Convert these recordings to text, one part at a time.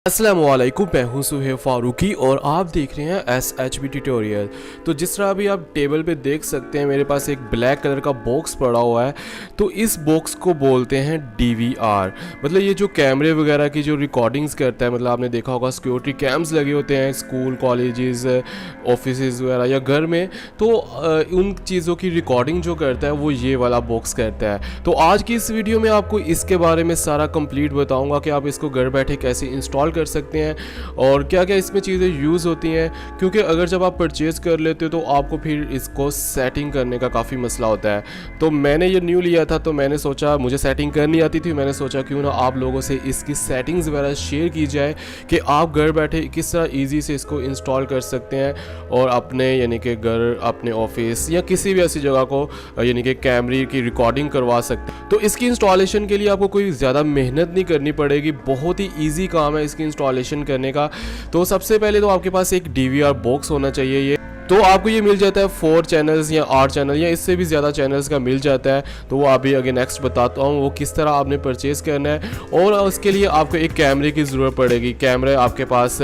अस्सलामुअलैकुम, मैं हूं सुहेब फारूकी और आप देख रहे हैं SHB ट्यूटोरियल। तो जिस तरह अभी आप टेबल पे देख सकते हैं मेरे पास एक ब्लैक कलर का बॉक्स पड़ा हुआ है। तो इस बॉक्स को बोलते हैं DVR। मतलब ये जो कैमरे वगैरह की जो रिकॉर्डिंग्स करता है, मतलब आपने देखा होगा सिक्योरिटी कैम्स लगे होते हैं स्कूल कॉलेजेस ऑफिस वगैरह या घर में, तो उन चीज़ों की रिकॉर्डिंग जो करता है वो ये वाला बॉक्स करता है। तो आज की इस वीडियो में आपको इसके बारे में सारा कंप्लीट बताऊँगा कि आप इसको घर बैठे कैसे इंस्टॉल कर सकते हैं और क्या क्या इसमें चीज़ें यूज़ होती हैं। क्योंकि अगर जब आप परचेज़ कर लेते हो तो आपको फिर इसको सेटिंग करने का काफ़ी मसला होता है। तो मैंने ये न्यू लिया था, तो मैंने सोचा, मुझे सेटिंग करनी आती थी, मैंने सोचा क्यों ना आप लोगों से इसकी सेटिंग्स वगैरह शेयर की जाए कि आप घर बैठे किस तरह ईजी से इसको इंस्टॉल कर सकते हैं और अपने यानी कि घर, अपने ऑफिस या किसी भी ऐसी जगह को यानी कि कैमरे की रिकॉर्डिंग करवा सकते हैं। तो इसकी इंस्टॉलेशन के लिए आपको कोई ज़्यादा मेहनत नहीं करनी पड़ेगी, बहुत ही ईजी काम है इसकी इंस्टॉलेशन करने का। तो सबसे पहले तो आपके पास एक DVR बॉक्स होना चाहिए। ये तो आपको ये मिल जाता है 4 चैनल्स या 8 चैनल या इससे भी ज़्यादा चैनल्स का मिल जाता है। तो वो अभी आगे नेक्स्ट बताता हूँ वो किस तरह आपने परचेज़ करना है। और उसके लिए आपको एक कैमरे की ज़रूरत पड़ेगी। कैमरा आपके पास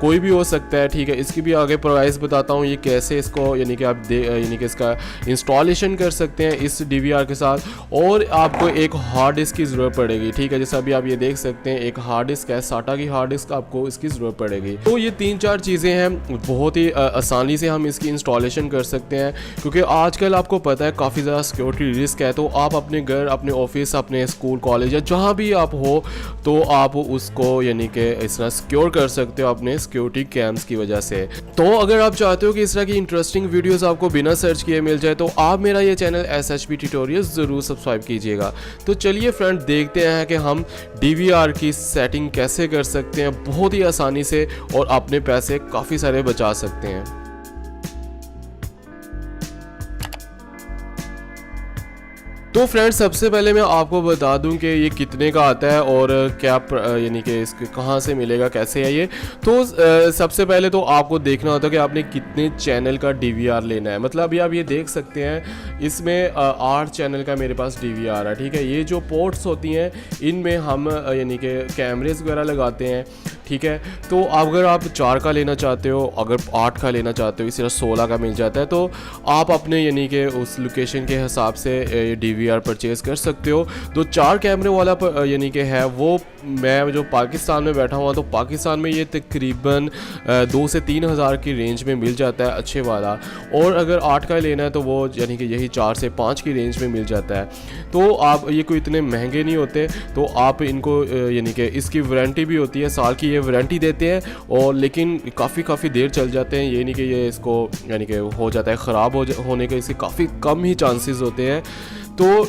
कोई भी हो सकता है, ठीक है। इसकी भी आगे प्राइस बताता हूँ, ये कैसे इसको यानी कि आप यानी कि इसका इंस्टॉलेशन कर सकते हैं इस DVR के साथ। और आपको एक हार्ड डिस्क की ज़रूरत पड़ेगी, ठीक है। जैसे अभी आप ये देख सकते हैं एक हार्ड डिस्क है, SATA की हार्ड डिस्क आपको इसकी ज़रूरत पड़ेगी। तो ये 3-4 चीज़ें हैं, बहुत ही आसानी से हम इसकी इंस्टॉलेशन कर सकते हैं। क्योंकि आजकल आपको पता है काफ़ी ज़्यादा सिक्योरिटी रिस्क है। तो आप अपने घर, अपने ऑफिस, अपने स्कूल, कॉलेज या जहाँ भी आप हो तो आप उसको यानी कि इस तरह सिक्योर कर सकते हो अपने सिक्योरिटी कैम्स की वजह से। तो अगर आप चाहते हो कि इस तरह की इंटरेस्टिंग वीडियोस आपको बिना सर्च किए मिल जाए तो आप मेरा ये चैनल SHB ट्यूटोरियल्स ज़रूर सब्सक्राइब कीजिएगा। तो चलिए फ्रेंड, देखते हैं कि हम DVR की सेटिंग कैसे कर सकते हैं बहुत ही आसानी से और अपने पैसे काफ़ी सारे बचा सकते हैं। तो फ्रेंड्स, सबसे पहले मैं आपको बता दूं कि ये कितने का आता है और क्या यानी कि इसके कहाँ से मिलेगा, कैसे है ये। तो सबसे पहले तो आपको देखना होता है कि आपने कितने चैनल का DVR लेना है। मतलब अभी आप ये देख सकते हैं इसमें 8 चैनल का मेरे पास DVR है, ठीक है। ये जो पोर्ट्स होती हैं इनमें हम यानी कि कैमरेज वगैरह लगाते हैं, ठीक है। तो अगर आप 4 का लेना चाहते हो, अगर 8 का लेना चाहते हो, इसी तरह 16 का मिल जाता है। तो आप अपने यानी कि उस लोकेशन के हिसाब से DVR परचेज़ कर सकते हो। तो 4 कैमरे वाला यानी कि है वो, मैं जो पाकिस्तान में बैठा हुआ तो पाकिस्तान में ये तकरीबन 2 से 3 हज़ार की रेंज में मिल जाता है अच्छे वाला। और अगर 8 का लेना है तो वो यानी कि यही 4 से 5 की रेंज में मिल जाता है। तो आप ये कोई इतने महंगे नहीं होते। तो आप इनको यानी कि इसकी वारंटी भी होती है, साल की ये वारंटी देते हैं। और लेकिन काफ़ी देर चल जाते हैं, ये नहीं कि ये इसको यानी कि हो जाता है ख़राब होने के इसके काफ़ी कम ही चांसेस होते हैं। तो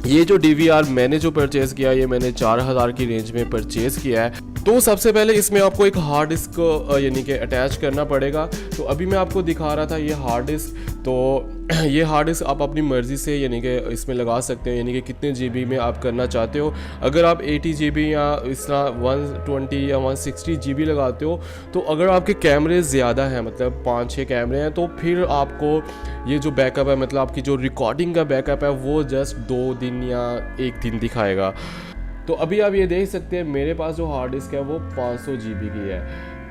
ये जो DVR मैंने जो परचेज़ किया, ये मैंने 4000 की रेंज में परचेज़ किया है। तो सबसे पहले इसमें आपको एक हार्ड डिस्क यानी कि अटैच करना पड़ेगा। तो अभी मैं आपको दिखा रहा था ये हार्ड डिस्क। तो ये हार्ड डिस्क आप अपनी मर्ज़ी से यानी कि इसमें लगा सकते हैं, यानी कि कितने GB में आप करना चाहते हो। अगर आप 80 GB या इस तरह 120 या 160 GB लगाते हो, तो अगर आपके कैमरे ज़्यादा हैं, मतलब 5-6 कैमरे हैं, तो फिर आपको ये जो बैकअप है, मतलब आपकी जो रिकॉर्डिंग का बैकअप है वो जस्ट 2 दिन या 1 दिन दिखाएगा। तो अभी आप ये देख सकते हैं मेरे पास जो हार्ड डिस्क है वो 500 GB की है।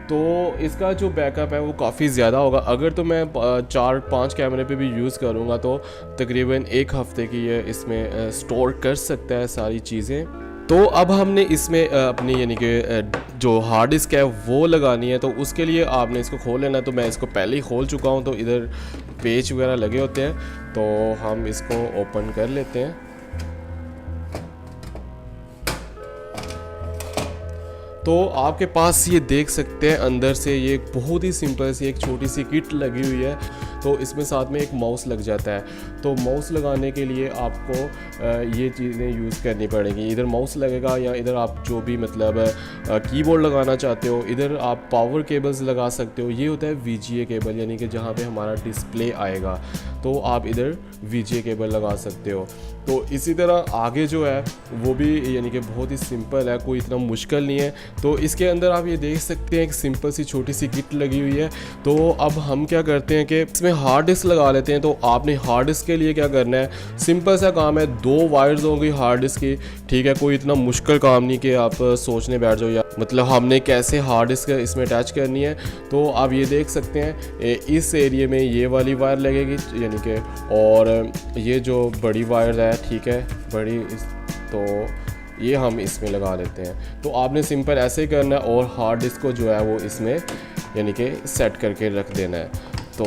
तो इसका जो बैकअप है वो काफ़ी ज़्यादा होगा। अगर तो मैं 4-5 कैमरे पे भी यूज़ करूँगा तो तकरीबन 1 हफ़्ते की ये इसमें स्टोर कर सकता है सारी चीज़ें। तो अब हमने इसमें अपनी यानी कि जो हार्ड डिस्क है वो लगानी है। तो उसके लिए आपने इसको खोल लेना है। तो मैं इसको पहले ही खोल चुका हूँ, तो इधर पेज वगैरह लगे होते हैं। तो हम इसको ओपन कर लेते हैं। तो आपके पास ये देख सकते हैं अंदर से ये बहुत ही सिंपल सी एक छोटी सी किट लगी हुई है। तो इसमें साथ में एक माउस लग जाता है। तो माउस लगाने के लिए आपको ये चीज़ें यूज़ करनी पड़ेंगी। इधर माउस लगेगा या इधर आप जो भी मतलब कीबोर्ड लगाना चाहते हो, इधर आप पावर केबल्स लगा सकते हो। ये होता है VGA केबल, यानी कि जहाँ पे हमारा डिस्प्ले आएगा तो आप इधर VGA केबल लगा सकते हो। तो इसी तरह आगे जो है वो भी यानी कि बहुत ही सिंपल है, कोई इतना मुश्किल नहीं है। तो इसके अंदर आप ये देख सकते हैं एक सिंपल सी छोटी सी किट लगी हुई है। तो अब हम क्या करते हैं कि इसमें इसमें हार्ड डिस्क लगा लेते हैं। तो आपने हार्ड डिस्क के लिए क्या करना है, सिंपल सा काम है, 2 वायर्स होंगी हार्ड डिस्क की, ठीक है। कोई इतना मुश्किल काम नहीं कि आप सोचने बैठ जाओ या मतलब हमने कैसे हार्ड डिस्क इसमें अटैच करनी है। तो आप ये देख सकते हैं इस एरिया में ये वाली वायर लगेगी यानी कि, और ये जो बड़ी वायर है, ठीक है, बड़ी तो ये हम इसमें लगा लेते हैं। तो आपने सिंपल ऐसे ही करना है और हार्ड डिस्क को जो है वो इसमें यानी कि सेट करके रख देना है। तो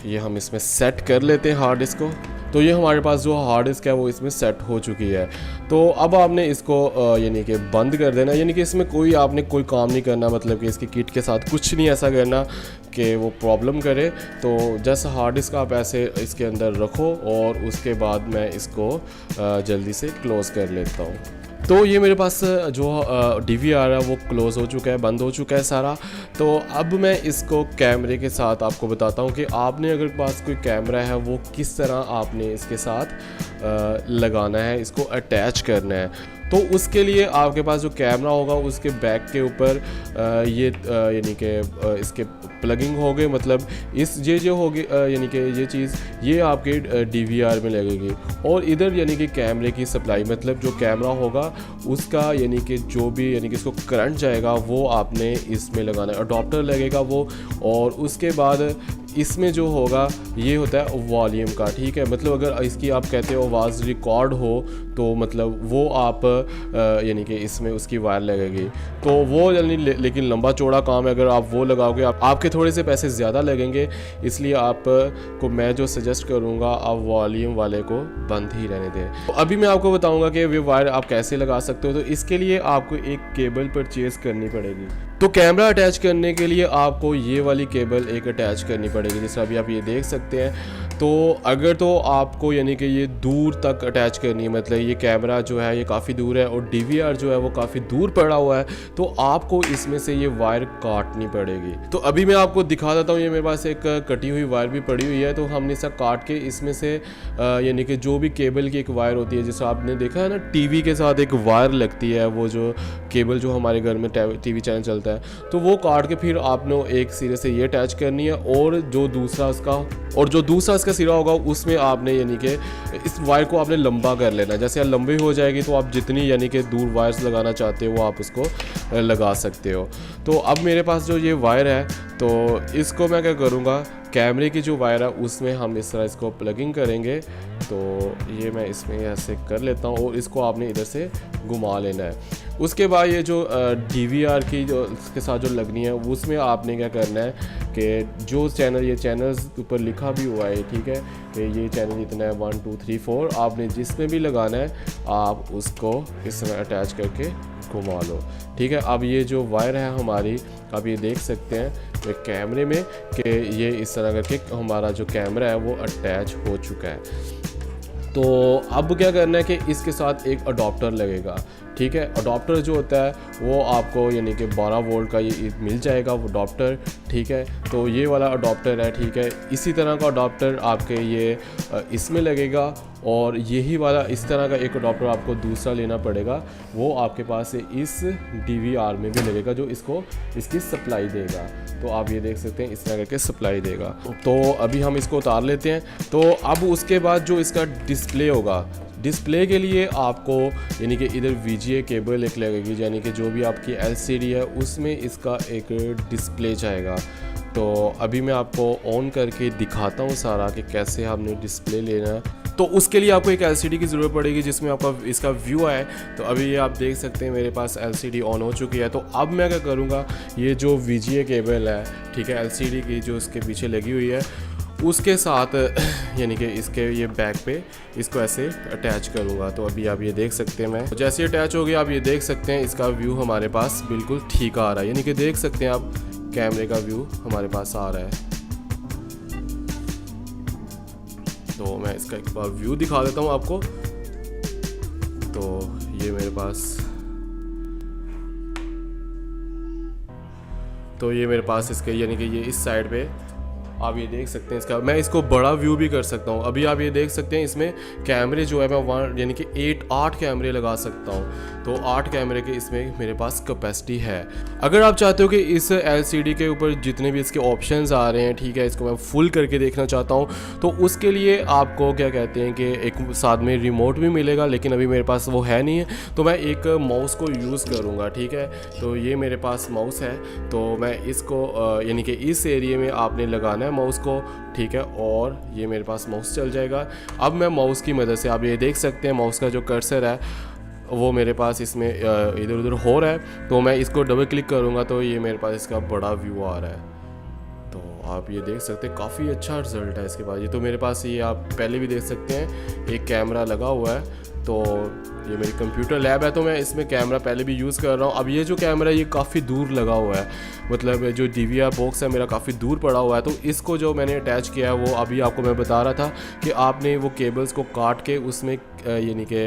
ये हम इसमें सेट कर लेते हैं हार्ड डिस्क को। तो ये हमारे पास जो हार्ड डिस्क है वो इसमें सेट हो चुकी है। तो अब आपने इसको यानी कि बंद कर देना, यानी कि इसमें आपने कोई काम नहीं करना, मतलब कि इसकी किट के साथ कुछ नहीं ऐसा करना कि वो प्रॉब्लम करे। तो जस्ट हार्ड डिस्क आप ऐसे इसके अंदर रखो और उसके बाद मैं इसको जल्दी से क्लोज़ कर लेता हूँ। तो ये मेरे पास जो DVR है वो क्लोज़ हो चुका है, बंद हो चुका है सारा। तो अब मैं इसको कैमरे के साथ आपको बताता हूँ कि आपने अगर पास कोई कैमरा है वो किस तरह आपने इसके साथ लगाना है, इसको अटैच करना है। तो उसके लिए आपके पास जो कैमरा होगा उसके बैक के ऊपर ये यानी कि इसके प्लगिंग हो गए, मतलब इस ये जो होगी यानी कि ये चीज़ ये आपके DVR में लगेगी। और इधर यानी कि कैमरे की सप्लाई, मतलब जो कैमरा होगा उसका यानी कि जो भी यानी कि इसको करंट जाएगा वो आपने इसमें लगाना है, अडॉप्टर लगेगा वो। और उसके बाद इसमें जो होगा ये होता है वॉल्यूम का, ठीक है। मतलब अगर इसकी आप कहते हो आवाज़ रिकॉर्ड हो तो मतलब वो आप यानी कि इसमें उसकी वायर लगेगी। तो वो यानी लेकिन लंबा चौड़ा काम है, अगर आप वो लगाओगे आपके थोड़े से पैसे ज़्यादा लगेंगे। इसलिए आप को मैं जो सजेस्ट करूँगा आप वॉल्यूम वाले को बंद ही रहने दें। तो अभी मैं आपको बताऊँगा कि वे वायर आप कैसे लगा सकते हो। तो इसके लिए आपको एक केबल परचेज़ करनी पड़ेगी। तो कैमरा अटैच करने के लिए आपको ये वाली केबल एक अटैच करनी पड़ेगी, जैसे अभी आप ये देख सकते हैं। तो अगर तो आपको यानी कि ये दूर तक अटैच करनी है, मतलब ये कैमरा जो है ये काफ़ी दूर है और DVR जो है वो काफ़ी दूर पड़ा हुआ है, तो आपको इसमें से ये वायर काटनी पड़ेगी। तो अभी मैं आपको दिखा देता हूँ, ये मेरे पास एक कटी हुई वायर भी पड़ी हुई है। तो हमने इसे काट के इसमें से यानी कि जो भी केबल की एक वायर होती है, जैसे आपने देखा है ना TV के साथ एक वायर लगती है, वो जो केबल जो हमारे घर में TV चैनल चलता है, तो वो काट के फिर आपने एक सिरे से ये अटैच करनी है। और जो दूसरा इसका सिरा होगा उसमें आपने यानी कि इस वायर को आपने लंबा कर लेना है। जैसे लंबी हो जाएगी तो आप जितनी यानी कि दूर वायर्स लगाना चाहते हो वो आप उसको लगा सकते हो। तो अब मेरे पास जो ये वायर है तो इसको मैं क्या करूँगा, कैमरे की जो वायर है उसमें हम इस तरह इसको प्लगिंग करेंगे। तो ये मैं इसमें ऐसे कर लेता हूँ और इसको आपने इधर से घुमा लेना है। उसके बाद ये जो DVR की जो इसके साथ जो लगनी है उसमें आपने क्या करना है कि जो चैनल, ये चैनल्स ऊपर लिखा भी हुआ है, ठीक है, कि ये चैनल इतना है 1 2 3 4, आपने जिसमें भी लगाना है आप उसको इस तरह अटैच करके घुमा लो, ठीक है। अब ये जो वायर है हमारी, आप ये देख सकते हैं कैमरे में कि ये इस तरह करके हमारा जो कैमरा है वो अटैच हो चुका है। तो अब क्या करना है कि इसके साथ एक अडॉप्टर लगेगा, ठीक है। अडॉप्टर जो होता है वो आपको यानी कि 12 वोल्ट का ये मिल जाएगा वो अडॉप्टर, ठीक है। तो ये वाला अडॉप्टर है, ठीक है। इसी तरह का अडॉप्टर आपके ये इसमें लगेगा और यही वाला इस तरह का एक अडॉप्टर आपको दूसरा लेना पड़ेगा, वो आपके पास इस DVR में भी लगेगा जो इसको इसकी सप्लाई देगा। तो आप ये देख सकते हैं इस तरह करके सप्लाई देगा। तो अभी हम इसको उतार लेते हैं। तो अब उसके बाद जो इसका डिस्प्ले होगा, डिस्प्ले के लिए आपको यानी कि इधर VGA केबल एक लगेगी, यानी कि जो भी आपकी LCD है उसमें इसका एक डिस्प्ले जाएगा। तो अभी मैं आपको ऑन करके दिखाता हूँ सारा कि कैसे हमने डिस्प्ले लेना है। तो उसके लिए आपको एक LCD की ज़रूरत पड़ेगी जिसमें आपका इसका व्यू आए। तो अभी ये आप देख सकते हैं मेरे पास LCD ऑन हो चुकी है। तो अब मैं क्या करूँगा, ये जो VGA केबल है, ठीक है, LCD की जो इसके पीछे लगी हुई है उसके साथ यानी कि इसके ये बैक पे इसको ऐसे अटैच करूँगा। तो अभी आप ये देख सकते हैं, मैं जैसे अटैच हो गया आप ये देख सकते हैं इसका व्यू हमारे पास बिल्कुल ठीक आ रहा है, यानी कि देख सकते हैं आप कैमरे का व्यू हमारे पास आ रहा है। तो मैं इसका एक बार व्यू दिखा देता हूँ आपको। तो ये मेरे पास इसके यानी कि ये इस साइड पे आप ये देख सकते हैं इसका, मैं इसको बड़ा व्यू भी कर सकता हूँ। अभी आप ये देख सकते हैं इसमें कैमरे जो है मैं यानी कि 8 कैमरे लगा सकता हूँ। तो 8 कैमरे के इसमें मेरे पास कैपेसिटी है। अगर आप चाहते हो कि इस LCD के ऊपर जितने भी इसके ऑप्शंस आ रहे हैं, ठीक है, इसको मैं फुल करके देखना चाहता हूँ, तो उसके लिए आपको क्या कहते हैं कि एक साथ में रिमोट भी मिलेगा, लेकिन अभी मेरे पास वो है नहीं है, तो मैं एक माउस को यूज़ करूँगा। ठीक है, तो ये मेरे पास माउस है, तो मैं इसको यानी कि इस एरिया में आपने लगाना है माउस को। ठीक है, और ये मेरे पास माउस चल जाएगा। अब मैं माउस की मदद से, आप ये देख सकते हैं माउस का जो कर्सर है वो मेरे पास इसमें इधर उधर हो रहा है, तो मैं इसको डबल क्लिक करूँगा तो ये मेरे पास इसका बड़ा व्यू आ रहा है। तो आप ये देख सकते हैं काफ़ी अच्छा रिज़ल्ट है इसके बाद। ये तो मेरे पास ये आप पहले भी देख सकते हैं एक कैमरा लगा हुआ है, तो ये मेरी कंप्यूटर लैब है, तो मैं इसमें कैमरा पहले भी यूज़ कर रहा हूँ। अब ये जो कैमरा है ये काफ़ी दूर लगा हुआ है, मतलब जो DVR बॉक्स है मेरा काफ़ी दूर पड़ा हुआ है। तो इसको जो मैंने अटैच किया है वो अभी आपको मैं बता रहा था कि आपने वो केबल्स को काट के उसमें यानी कि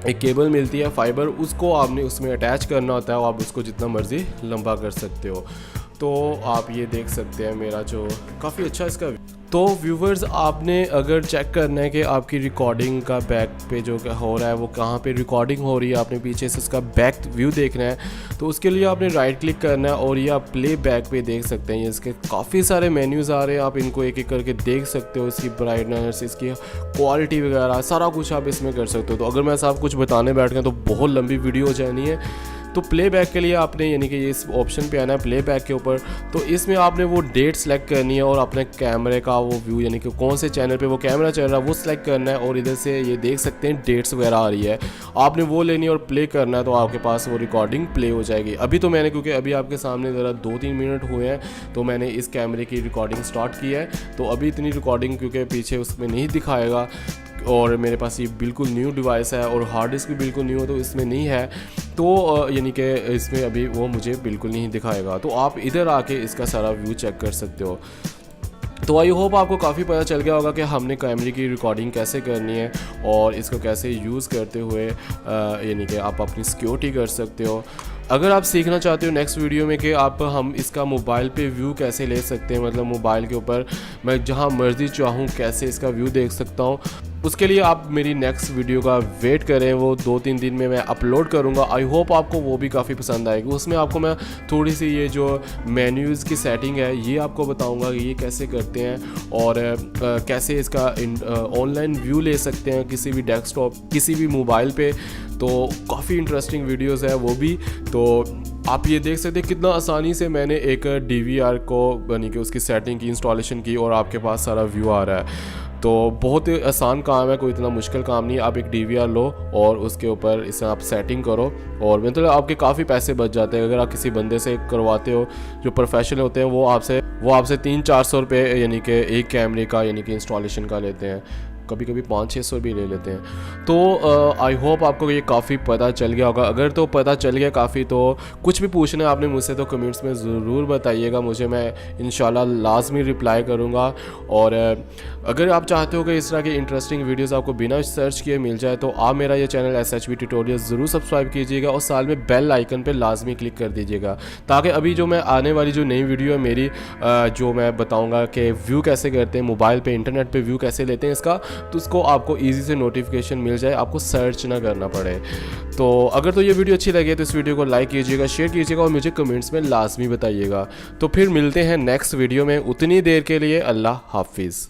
एक केबल मिलती है फाइबर, उसको आपने उसमें अटैच करना होता है, और आप उसको जितना मर्ज़ी लंबा कर सकते हो। तो आप ये देख सकते हैं मेरा जो काफ़ी अच्छा इसका। तो व्यूवर्स, आपने अगर चेक करना है कि आपकी रिकॉर्डिंग का बैक पे जो हो रहा है वो कहाँ पे रिकॉर्डिंग हो रही है, आपने पीछे से उसका बैक व्यू देखना है, तो उसके लिए आपने राइट क्लिक करना है और ये आप प्ले बैक पे देख सकते हैं। ये इसके काफ़ी सारे मेन्यूज़ आ रहे हैं, आप इनको एक एक करके देख सकते हो, इसकी ब्राइटनेस, इसकी क्वालिटी वगैरह सारा कुछ आप इसमें कर सकते हो। तो अगर मैं सब कुछ बताने बैठ गया तो बहुत लंबी वीडियो हो जानी है। तो प्लेबैक के लिए आपने यानी कि इस ऑप्शन पे आना है प्लेबैक के ऊपर, तो इसमें आपने वो डेट सेलेक्ट करनी है और अपने कैमरे का वो व्यू यानी कि कौन से चैनल पे वो कैमरा चल रहा है वो सिलेक्ट करना है, और इधर से ये देख सकते हैं डेट्स वगैरह आ रही है, आपने वो लेनी है और प्ले करना है, तो आपके पास वो रिकॉर्डिंग प्ले हो जाएगी। अभी तो मैंने, क्योंकि अभी आपके सामने ज़रा 2-3 मिनट हुए हैं, तो मैंने इस कैमरे की रिकॉर्डिंग स्टार्ट की है, तो अभी इतनी रिकॉर्डिंग क्योंकि पीछे उसमें नहीं दिखाएगा, और मेरे पास ये बिल्कुल न्यू डिवाइस है और हार्ड डिस्क भी बिल्कुल न्यू है, तो इसमें नहीं है, तो यानी कि इसमें अभी वो मुझे बिल्कुल नहीं दिखाएगा। तो आप इधर आके इसका सारा व्यू चेक कर सकते हो। तो आई होप आपको काफ़ी पता चल गया होगा कि हमने कैमरे की रिकॉर्डिंग कैसे करनी है और इसको कैसे यूज़ करते हुए यानी कि आप अपनी सिक्योरिटी कर सकते हो। अगर आप सीखना चाहते हो नेक्स्ट वीडियो में कि हम इसका मोबाइल पे व्यू कैसे ले सकते हैं, मतलब मोबाइल के ऊपर मैं जहां मर्ज़ी चाहूं कैसे इसका व्यू देख सकता हूं, उसके लिए आप मेरी नेक्स्ट वीडियो का वेट करें, वो 2-3 दिन में मैं अपलोड करूंगा। आई होप आपको वो भी काफ़ी पसंद आएगी। उसमें आपको मैं थोड़ी सी ये जो मेन्यूज़ की सेटिंग है ये आपको बताऊंगा कि ये कैसे करते हैं और कैसे इसका ऑनलाइन व्यू ले सकते हैं किसी भी डेस्कटॉप, किसी भी मोबाइल पे। तो काफ़ी इंटरेस्टिंग वीडियोस है वो भी। तो आप ये देख सकते हैं कितना आसानी से मैंने एक DVR को यानी कि उसकी सेटिंग की, इंस्टॉलेशन की, और आपके पास सारा व्यू आ रहा है। तो बहुत ही आसान काम है, कोई इतना मुश्किल काम नहीं है। आप एक DVR लो और उसके ऊपर इसे आप सेटिंग करो, और मतलब आपके काफ़ी पैसे बच जाते हैं। अगर आप किसी बंदे से करवाते हो जो प्रोफेशनल होते हैं, वो आपसे 300-400 रुपये यानी कि एक कैमरे का यानी कि इंस्टॉलेशन का लेते हैं, कभी कभी 500-600 भी ले लेते हैं। तो आई होप आपको ये काफ़ी पता चल गया होगा। अगर तो पता चल गया काफ़ी, तो कुछ भी पूछना है आपने मुझसे तो कमेंट्स में ज़रूर बताइएगा मुझे, मैं इंशाल्लाह लाजमी रिप्लाई करूँगा। और अगर आप चाहते हो कि इस तरह की इंटरेस्टिंग वीडियोस आपको बिना सर्च किए मिल जाए, तो आप मेरा ये चैनल SHB ट्यूटोरियल ज़रूर सब्सक्राइब कीजिएगा और साल में बेल आइकन पर लाजमी क्लिक कर दीजिएगा, ताकि अभी जो मैं आने वाली जो नई वीडियो है मेरी, जो मैं बताऊँगा कि व्यू कैसे करते हैं मोबाइल पर, इंटरनेट पर व्यू कैसे लेते हैं इसका, तो उसको आपको इजी से नोटिफिकेशन मिल जाए, आपको सर्च ना करना पड़े। तो अगर तो ये वीडियो अच्छी लगे तो इस वीडियो को लाइक कीजिएगा, शेयर कीजिएगा और मुझे कमेंट्स में लाजमी बताइएगा। तो फिर मिलते हैं नेक्स्ट वीडियो में, उतनी देर के लिए अल्लाह हाफिज़।